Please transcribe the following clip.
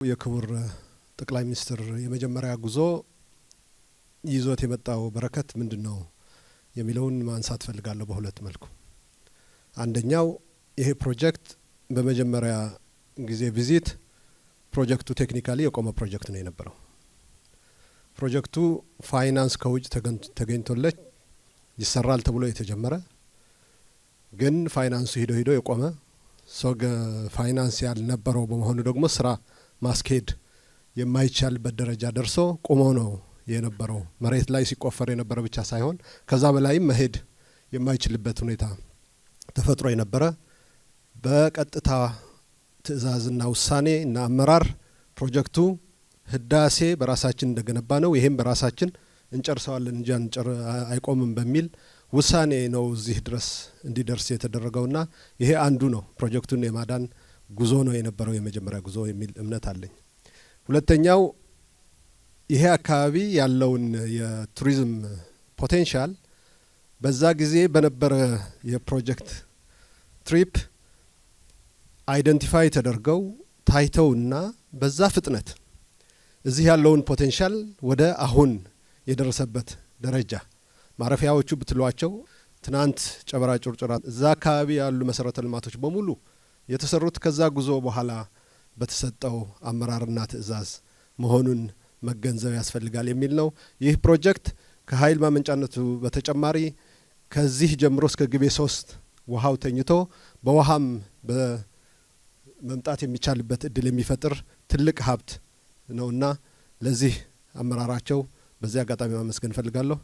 የክቡር ጠቅላይ ሚኒስትር የመጀመሪያ ጉዞ ይዞት የመጣው በረከት ምንድነው የሚለውን ማንሳት ፈልጋለሁ በሁለት መልኩ። አንደኛው ይሄ ፕሮጀክት በመጀመሪያ ጊዜ ቪዚት ፕሮጀክቱ ቴክኒካሊ የቆመ ፕሮጀክት ነው የነበረው። ፕሮጀክቱ ፋይናንስ ከውጭ ተገኝቶለት ይሰራል ተብሎ የተጀመረ ግን ፋይናንሱ ሂዶ የቆመ ሶገ ፋይናንስ ያልነበረው በመሆኑ ደግሞ ስራ ማስኬድ የማይቻልበት ደረጃ ደርሶ ቆሞ ነው የነበረው። መሬት ላይ ሲቆፈር የነበረ ብቻ ሳይሆን ከዛ በላይም መሄድ የማይችልበት ሁኔታ ተፈጥሮ የነበረ በቀጥታ ትዕዛዝና ውሳኔ እና አመራር ፕሮጀክቱ ህዳሴ በራሳችን እንደገነባ ነው ይሄም በራሳችን እንጨርሰዋለን እንጂ አይቆምም በሚል ውሳኔ ነው እዚህ ድረስ እንዲደርስ የተደረገውና ይሄ አንዱ ነው ፕሮጀክቱን የማዳን ጉዞ ነው የነበረው የመጀመሪያ ጉዞ የሚል እምነት አለኝ። ሁለተኛው ይሄ አካባቢ ያለውን የቱሪዝም ፖቴንሻል በዛ ጊዜ በነበረ የፕሮጀክት ትሪፕ አይደንቲፋይ ተደርገው ታይተውና በዛ ፍጥነት እዚህ ያለውን ፖቴንሻል ወደ አሁን የደረሰበት ደረጃ ማረፊያዎቹ ብትሏቸው ትናንት ጨበራ ጩርጩራ እዛ አካባቢ ያሉ መሰረተ ልማቶች በሙሉ የተሰሩት ከዛ ጉዞ በኋላ በተሰጠው አመራርና ትዕዛዝ መሆኑን መገንዘብ ያስፈልጋል የሚል ነው። ይህ ፕሮጀክት ከኃይል ማመንጫነቱ በተጨማሪ ከዚህ ጀምሮ እስከ ግቤ 3 ውሃው ተኝቶ በውሃም በመምጣት የሚቻልበት እድል የሚፈጥር ትልቅ ሀብት ነውና ለዚህ አመራራቸው በዚህ አጋጣሚ ማመስገን ፈልጋለሁ።